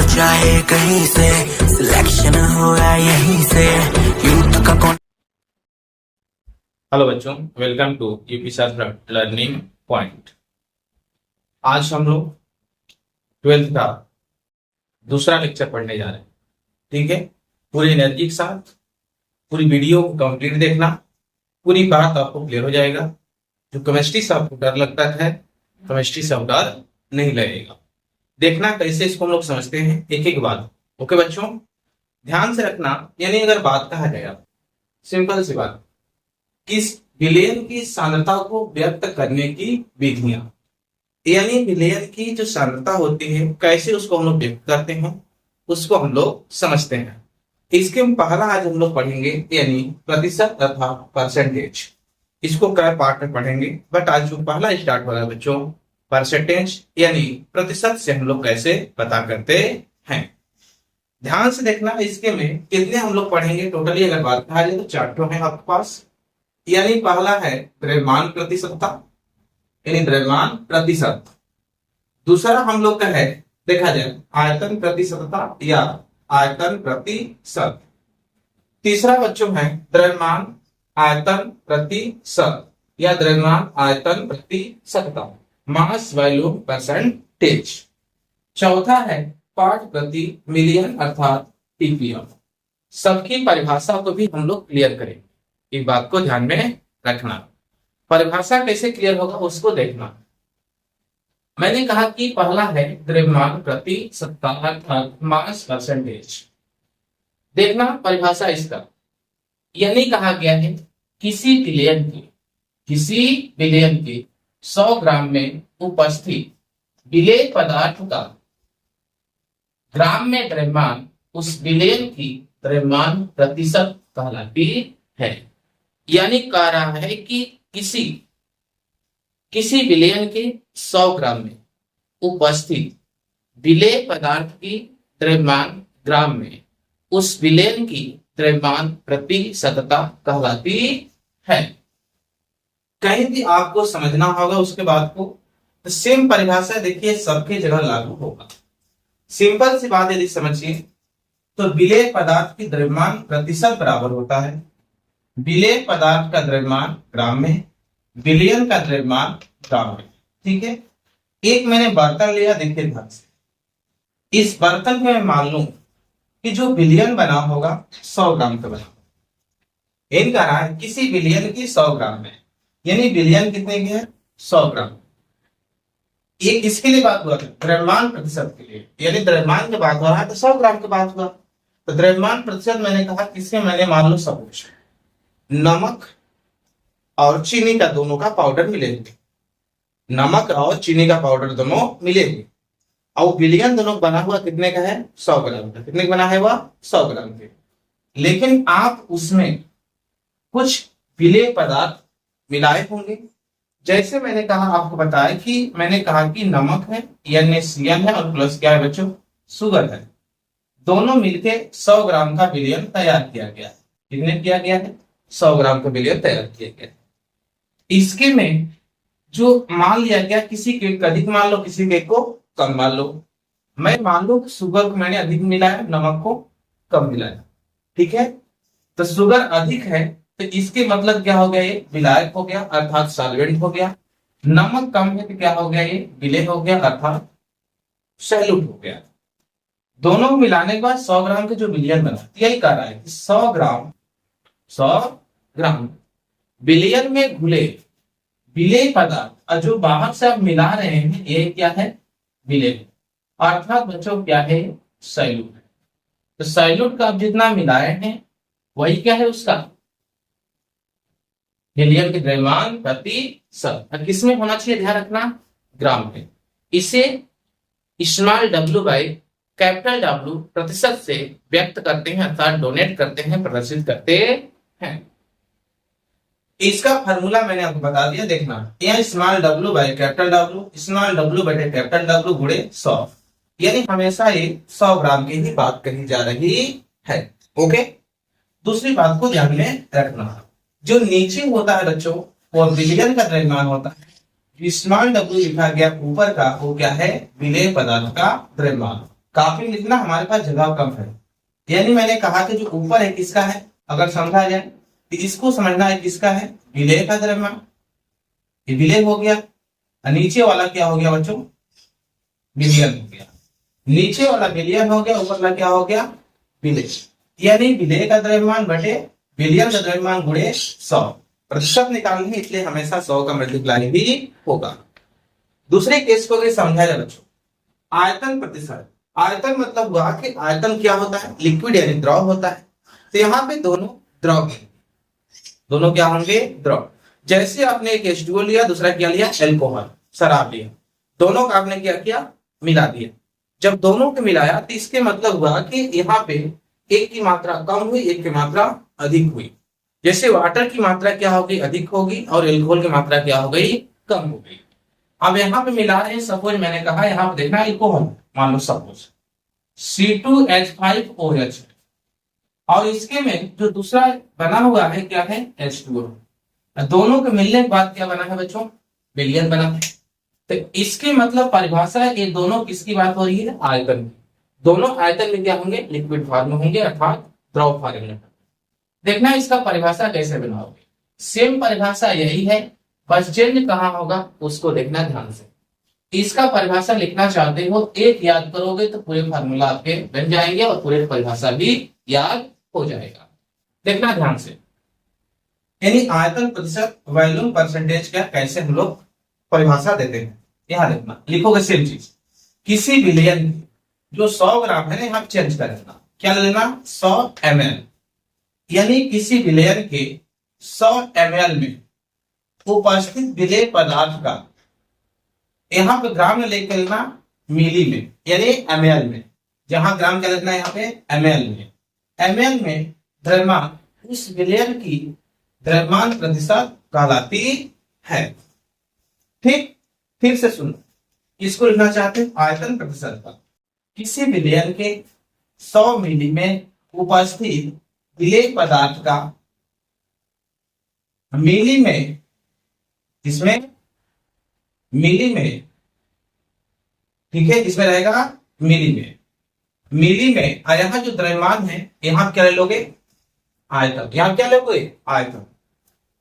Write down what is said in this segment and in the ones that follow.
जाए कहीं से, सिलेक्शन हो या यहीं से, यूथ का कौन। हेलो बच्चों, वेलकम टू यूपी शास्त्र लर्निंग पॉइंट। आज हम लोग 12th का दूसरा लेक्चर पढ़ने जा रहे हैं। ठीक है, पूरी एनर्जी के साथ पूरी वीडियो को कंप्लीट देखना, पूरी बात आपको क्लियर हो जाएगा। जो केमिस्ट्री से आपको डर लगता है, केमिस्ट्री से अब डर नहीं लगेगा। देखना कैसे इसको हम लोग समझते हैं एक एक बात। ओके बच्चों, ध्यान से रखना। यानी अगर बात कहा जाए, सिंपल सी बात, किस विलयन की सांद्रता को व्यक्त करने की विधियां, यानी विलयन की जो सांद्रता होती है कैसे उसको हम लोग व्यक्त करते हैं, उसको हम लोग समझते हैं। इसके पहला आज हम लोग पढ़ेंगे, यानी प्रतिशत तथा परसेंटेज। इसको कई पार्ट में पढ़ेंगे, बट आज जो पहला स्टार्ट हो रहा है बच्चों, परसेंटेज यानी प्रतिशत से हम लोग कैसे पता करते हैं। ध्यान से देखना, इसके में कितने हम लोग पढ़ेंगे टोटली। अगर बात कहा जाए तो 4 है आपके पास। यानी पहला है द्रव्यमान प्रतिशतता, यानी द्रव्यमान प्रतिशत। दूसरा हम लोग का है, देखा जाए, आयतन प्रतिशतता या आयतन प्रतिशत। तीसरा बच्चों है द्रव्यमान आयतन प्रतिशत या द्रव्यमान आयतन प्रतिशतता, मास वॉल्यूम परसेंटेज। चौथा है पार्ट प्रति मिलियन अर्थात ppm। सबकी परिभाषा को भी हम लोग क्लियर करेंगे, एक बात को ध्यान में रखना। परिभाषा कैसे क्लियर होगा उसको देखना। मैंने कहा कि पहला है द्रव्यमान प्रतिशतता अर्थात मास परसेंटेज। देखना परिभाषा इसका, यानी कहा गया है किसी विलयन के 100 ग्राम में उपस्थित विलेय पदार्थ का ग्राम में द्रव्यमान उस विलयन की द्रव्यमान प्रतिशत कहलाती है। यानी कह रहा है कि किसी विलयन के 100 ग्राम में उपस्थित विलेय पदार्थ की द्रव्यमान ग्राम में उस विलयन की द्रव्यमान प्रतिशतता कहलाती है। कहीं भी आपको समझना होगा उसके बाद को, तो सेम परिभाषा देखिए सबके जगह लागू होगा। सिंपल सी बात यदि समझिए तो विलेय पदार्थ की द्रव्यमान प्रतिशत बराबर होता है विलेय पदार्थ का द्रव्यमान ग्राम में, विलयन का द्रव्यमान ग्राम में। ठीक है, एक मैंने बर्तन लिया, देखिए ध्यान से। इस बर्तन में मैं मान लूं कि जो विलयन बना होगा 100 ग्राम का बना होगा। इन कह रहा है किसी विलयन की 100 ग्राम में, यानी विलयन कितने की है 100 ग्राम। ये किसके लिए बात हुआ था, द्रव्यमान प्रतिशत के लिए, यानी द्रव्यमान की बात हो रहा है तो 100 ग्राम की बात हुआ। तो द्रव्यमान प्रतिशत मैंने कहा किसके, मैंने मान लो सब कुछ नमक और चीनी का दोनों का पाउडर मिलेंगे, नमक और चीनी का पाउडर दोनों मिलेंगे, और विलयन दोनों बना हुआ कितने का है 100 ग्राम का। कितने का बना है वह 100 ग्राम के। लेकिन आप उसमें कुछ विलेय पदार्थ मिलाए होंगे। जैसे मैंने कहा, आपको बताया कि मैंने कहा कि नमक है, NaCl है, और प्लस क्या है बच्चों, शुगर है। दोनों मिलके 100 ग्राम का विलयन तैयार किया गया है। कितने किया गया है 100 ग्राम का विलयन तैयार किया गया है। इसके में जो मान लिया गया, किसी के अधिक मान लो, किसी के को कम मान लो। मैं मान लो शुगर को मैंने अधिक मिलाया, नमक को कम मिलाया। ठीक है, तो शुगर अधिक है तो इसके मतलब क्या हो गया, ये विलायक हो गया अर्थात सॉल्वेंट हो गया। नमक कम है तो क्या हो गया, ये विलेय हो गया अर्थात सैल्यूट हो गया। दोनों मिलाने के बाद 100 ग्राम के जो विलयन बना, यही कह रहा है कि 100 ग्राम विलयन में घुले विलेय पदार्थ, और जो बाहर से आप मिला रहे हैं ये क्या है, विलेय, अर्थात बच्चों क्या है, सैल्यूट है। तो सैल्यूट का आप जितना मिलाए हैं वही क्या है उसका विलयन के द्रव्यमान प्रतिशत। किसमें होना चाहिए, ध्यान रखना, ग्राम में। इसे small w by capital W प्रतिशत से व्यक्त करते हैं अर्थात डोनेट करते हैं, प्रदर्शित करते हैं। इसका फार्मूला मैंने आपको बता दिया, देखना। यह small w by capital W, small w बटे कैपिटल W गुणे 100, यानी हमेशा ये 100 ग्राम की ही बात कही जा रही है। ओके, दूसरी बात को ध्यान में रखना, जो नीचे होता है बच्चों वो विलयन का द्रव्यमान होता है। स्मॉल w लिखा गया ऊपर का, वो क्या है, विलेय पदार्थ का द्रव्यमान। काफी लिखना हमारे पास जगह कम है। यानी मैंने कहा कि जो ऊपर है किसका है, अगर समझा जाए तो इसको समझना है किसका है, विलेय का द्रव्यमान, ये विलेय हो गया। और नीचे वाला क्या हो गया बच्चों, विलयन हो गया। नीचे वाला विलयन हो गया, ऊपर वाला क्या हो गया, विलेय। यानी विलेय का द्रव्यमान बटे विलयन का द्रव्यमान गुणे 100। प्रतिशत निकालनी है इसलिए हमेशा 100 का मल्टीप्लाई भी होगा। दूसरे केस को अगर समझा जाए बच्चों, आयतन प्रतिशत। आयतन मतलब हुआ कि आयतन क्या होता है, लिक्विड यानी द्रव होता है। तो यहाँ पे दोनों द्रव हैं, दोनों क्या होंगे, द्रव। जैसे आपने एक H2O लिया, दूसरा क्या लिया, एल्कोहल, शराब लिया, दोनों का आपने क्या किया, मिला दिया। जब दोनों को मिलाया तो इसके मतलब हुआ कि यहाँ पे एक की मात्रा कम हुई, एक की मात्रा अधिक हुई। जैसे वाटर की मात्रा क्या होगी, अधिक होगी, और एल्कोहल की मात्रा क्या हो गई, कम हो गई। अब यहाँ पे मिला रहे हैं, सपोज मैंने कहा यहाँ पे देखना एल्कोहल, मान लो सपोज C2H5OH, और इसके में जो दूसरा बना हुआ है क्या है, H2O। दोनों के मिलने के बाद क्या बना है बच्चों, विलयन बना है। तो इसके मतलब परिभाषा है, ये दोनों किसकी बात हो रही है, आयतन की। दोनों आयतन में क्या होंगे, लिक्विड फॉर्म में होंगे, अर्थात द्रव फॉर्म में। देखना इसका परिभाषा कैसे बनाओगे, सेम परिभाषा यही है, बस चेंज कहाँ होगा उसको देखना ध्यान से। इसका परिभाषा लिखना चाहते हो, एक याद करोगे तो पूरे फार्मूला आपके बन जाएंगे और पूरे परिभाषा भी याद हो जाएगा। देखना ध्यान से, यानी आयतन प्रतिशत, वॉल्यूम परसेंटेज का कैसे हम लोग परिभाषा देते हैं। यहां देखना, लिखोगे सेम चीज, किसी विलयन जो 100 ग्राम है ना, यहाँ चेंज कर देना, क्या लेना, 100 ml। यानी किसी विलयन के 100 ml में उपस्थित विलेय पदार्थ का, यहाँ पे ग्राम में लेकर लेना मिली में, यानी ml में, जहां ग्राम क्या लिखना है यहाँ पे, ml में। ml में द्रव्यमान, उस विलयन की द्रव्यमान प्रतिशत कहलाती है। ठीक, फिर से सुनो, इसको लिखना चाहते हैं आयतन प्रतिशत का, किसी विलयन के 100 मिली में उपस्थित विलेय पदार्थ का मिली में, इसमें मिली में, ठीक है, इसमें रहेगा मिली में, मिली में। और यहाँ जो द्रव्यमान है, यहाँ क्या ले लोगे, आयतन, यहाँ क्या लोगे, आयतन।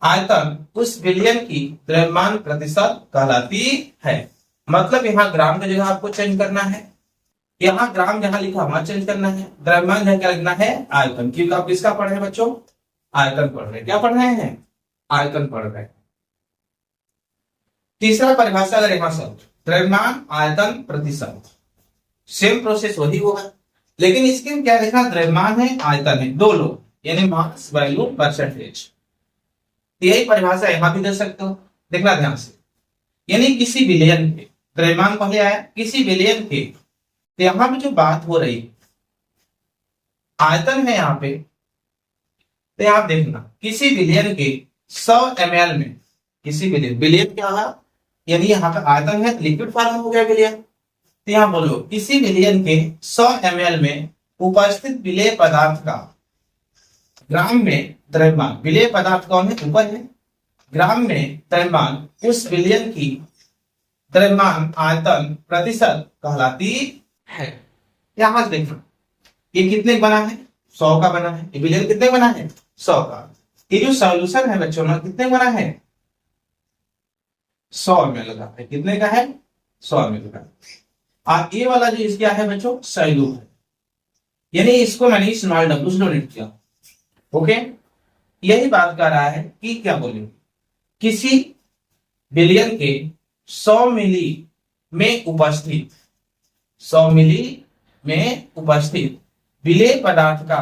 आयतन उस विलयन की द्रव्यमान प्रतिशत कहलाती है। मतलब यहाँ ग्राम की जगह आपको चेंज करना है, यहाँ ग्राम जहां लिखा वहां चेंज करना है, द्रव्यमान जहां क्या लिखना है, आयतन। क्योंकि आप किसका पढ़ रहे हैं बच्चों, आयतन पढ़ रहे हैं। क्या पढ़ रहे हैं, आयतन पढ़ रहे हैं। तीसरा परिभाषा अगर यहां से, द्रव्यमान आयतन प्रतिशत, सेम प्रोसेस वही होगा, लेकिन इसके में क्या लिखा, द्रव्यमान है, आयतन है, दो लोग, यानी मास वॉल्यूम परसेंटेज। यही परिभाषा यहां भी दे सकते हो, देखना ध्यान से। यानी किसी विलयन के, द्रव्यमान पहले आया, किसी विलयन के, तो यहां पे जो बात हो रही आयतन है यहाँ पे, तो यहां देखना किसी विलयन के 100 ml में, किसी विलयन, विलयन क्या है, यानी यहाँ पे आयतन है, लिक्विड फॉर्म हो गया विलयन। तो यहां बोलो किसी विलयन के 100 ml में उपस्थित विलेय पदार्थ का ग्राम में द्रव्यमान, विलेय पदार्थ कौन है, ऊपर है, ग्राम में द्रव्यमान, उस विलयन की द्रव्यमान आयतन प्रतिशत कहलाती है। यहां से देखना, ये कितने बना है, 100 का बना है, ये विलयन कितने बना है, 100 का। ये जो सॉल्यूशन है बच्चों ना, कितने बना है, 100 ml का है, कितने का है, 100 ml का। और ये वाला जो इसका है बच्चों, सॉल्यूट है, यानी इसको मैंने स्मॉल डब्ल्यू से डोनेट किया। ओके, यही बात कर रहा है कि क्या बोलेंगे, किसी विलयन के 100 मिली में उपस्थित, 100 मिली में उपस्थित विलेय पदार्थ का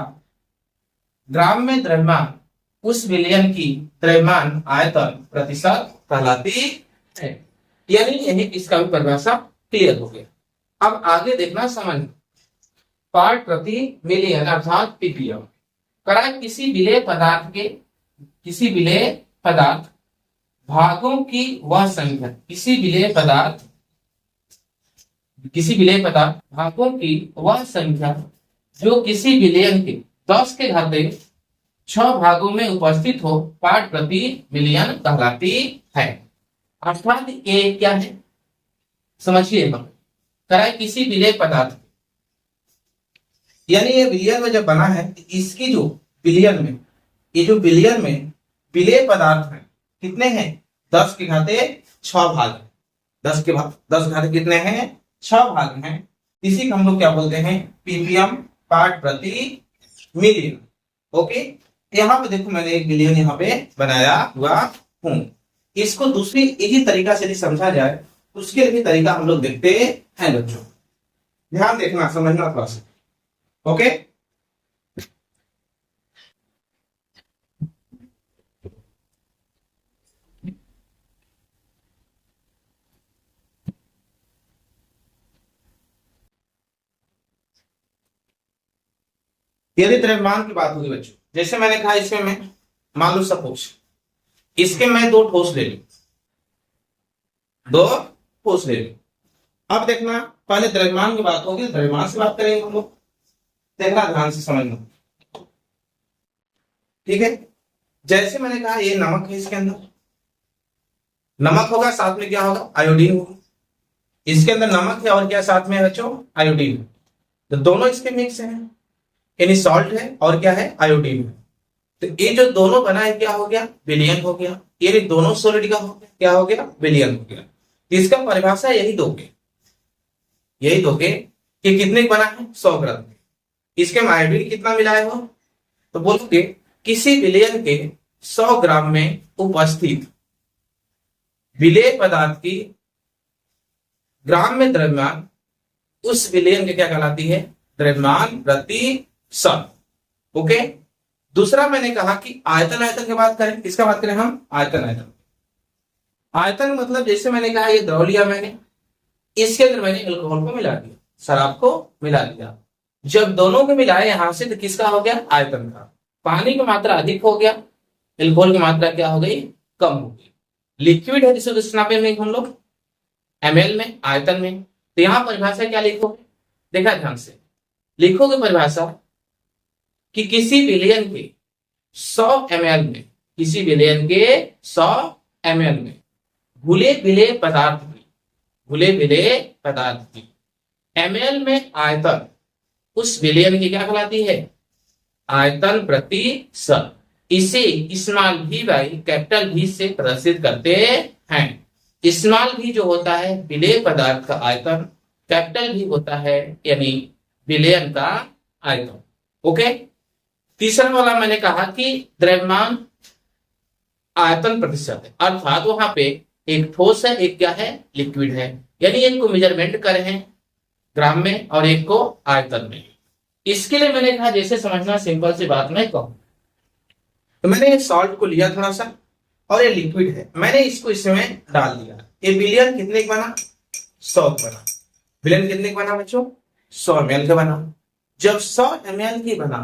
ग्राम में द्रव्यमान, उस विलयन की द्रव्यमान आयतन प्रतिशत कहलाती है। यानी यही इसका भी परिभाषा क्लियर हो गया। अब आगे देखना समझ, पार्ट प्रति मिलियन अर्थात पीपीएम। करा किसी विलेय पदार्थ के, किसी विलेय पदार्थ भागों की वह संख्या, किसी विलेय पदार्थ, किसी विलेय पदार्थ भागों की वह संख्या जो किसी विलयन के 10 के घाते 6 भागों में उपस्थित हो, पार्ट प्रति मिलियन कहलाती है। अर्थात ये क्या है, समझिए, कराए किसी विलेय पदार्थ यानी ये बिलियन में जब बना है, इसकी जो बिलियन में, ये जो बिलियन में विलेय पदार्थ है कितने हैं? 10 के घाते 6 भाग है। 10 घाते कितने हैं? 6 भाग हैं। इसी को हम लोग क्या बोलते हैं? पीपीएम पार्ट प्रति मिलियन। ओके, यहाँ पे देखो मैंने एक बिलियन यहाँ पे बनाया हुआ हूं। इसको दूसरी यही तरीका से यदि समझा जाए, उसके लिए तरीका हम लोग देखते हैं बच्चों। ध्यान देखना, समझना थोड़ा सा। ओके, यदि द्रव्यमान की बात होगी बच्चों, जैसे मैंने कहा इसमें मैं मान लो सपोज इसके मैं 2 ठोस ले लूं, 2 ठोस ले लूं। अब देखना, पहले द्रव्यमान की बात होगी, द्रव्यमान से बात करेंगे हम लोग। देखना ध्यान से समझना, ठीक है। जैसे मैंने कहा ये नमक है, इसके अंदर नमक होगा, साथ में क्या होगा? आयोडीन होगा। इसके अंदर नमक है और क्या साथ में है बच्चों? आयोडीन। तो दोनों इसके मिक्स हैं, यानी सॉल्ट है और क्या है? आयोडीन है। तो ये जो दोनों बना है क्या हो गया? विलयन हो गया। ये दोनों सॉलिड का हो गया, क्या हो गया? विलयन हो गया। इसका परिभाषा यही दोगे कि कितने बना है? 100 ग्राम। इसके में आयोडीन कितना मिलाए हो? तो बोलोगे किसी विलयन के 100 ग्राम में उपस्थित विलेय पदार्थ की ग्राम में द्रव्यमान उस विलयन के क्या कहलाती है? द्रव्यमान प्रति सन। ओके, दूसरा मैंने कहा कि आयतन की बात करें। किसका बात करें हम? आयतन मतलब जैसे मैंने कहा ये द्रव लिया मैंने, इसके अंदर मैंने अल्कोहल को मिला दिया, शराब को मिला दिया। जब दोनों को मिलाए यहां से, तो किसका हो गया? आयतन का। पानी की मात्रा अधिक हो गया, अल्कोहल की मात्रा क्या हो गई? कम हो गई। लिक्विड है जिसे किस नापे में हम लोग? ml में, आयतन में। तो यहां परिभाषा क्या लिखोगे? देखा ध्यान से, लिखोगे परिभाषा कि किसी विलयन के 100 ml में, किसी विलयन के 100 ml में घुले विलेय पदार्थ की ml में आयतन उस विलयन की क्या कहलाती है? आयतन प्रति सन। इसे small v by capital V से प्रदर्शित करते हैं। स्मॉल v जो होता है विलेय पदार्थ का आयतन, कैपिटल V होता है यानी विलयन का आयतन। ओके, तीसरा वाला मैंने कहा कि द्रव्यमान आयतन प्रतिशत है, अर्थात वहां पे एक ठोस है, एक क्या है? लिक्विड है। यानी एक को मेजरमेंट करे हैं ग्राम में और एक को आयतन में। इसके लिए मैंने कहा जैसे समझना, सिंपल सी बात मैं कहूं तो मैंने सॉल्ट को लिया थोड़ा सा और ये लिक्विड है, मैंने इसको इसमें डाल दिया। ये विलयन कितने का बना? 100 बना। विलयन कितने का बना बच्चों? 100 ml का बना। जब 100 ml की बना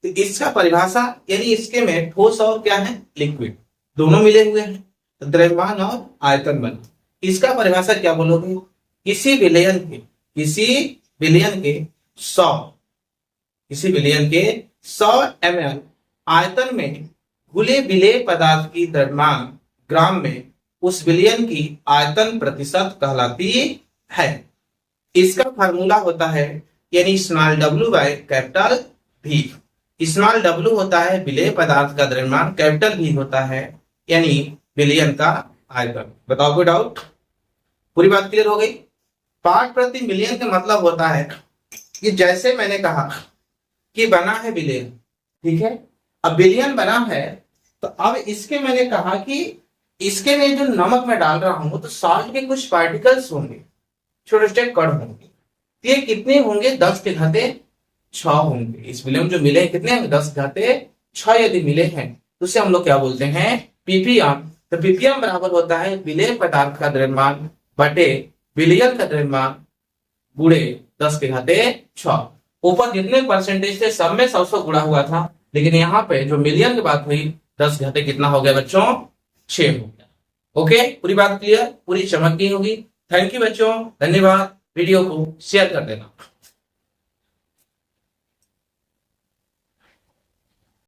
तो इसका परिभाषा, यानी इसके में ठोस और क्या है? लिक्विड दोनों मिले हुए हैं, तो द्रव्यमान और आयतन बना। इसका परिभाषा क्या बोलोगे? किसी विलयन के 100 ml आयतन में घुले विलेय पदार्थ की द्रव्यमान ग्राम में उस विलयन की आयतन प्रतिशत कहलाती है। इसका फार्मूला होता है, यानी small w by capital V। Small w होता है विलेय पदार्थ का द्रव्यमान, कैपिटल V होता है यानी विलयन का आयतन। बताओ कोई डाउट? पूरी बात क्लियर हो गई? पार्ट प्रति मिलियन का मतलब होता है कि जैसे मैंने कहा कि बना है विलयन, ठीक है। अब विलयन बना है तो अब इसके मैंने कहा कि इसके में जो नमक मैं डाल रहा हूं तो सॉल्ट के कुछ पार्टिकल्स होंगे, छोटे छोटे कण होंगे। ये कितने होंगे? 10 के घाते 6 होंगे। इस विलयन जो मिले कितने हैं? 10 के घाते 6 यदि मिले हैं तो उसे हम लोग क्या बोलते हैं? पीपीएम। तो पीपीएम बराबर होता है विलेय पदार्थ का द्रव्यमान बटे विलयन का द्रव्यमान गुणे 10 के घाते 6। ऊपर जितने परसेंटेज थे सब में 100 गुणा हुआ था, लेकिन यहाँ पे जो मिलियन की बात हुई 10 घाते कितना हो गया बच्चों? 6 हो गया। ओके, पूरी बात क्लियर, पूरी चमक गई होगी। थैंक यू बच्चों, धन्यवाद। वीडियो को शेयर कर देना।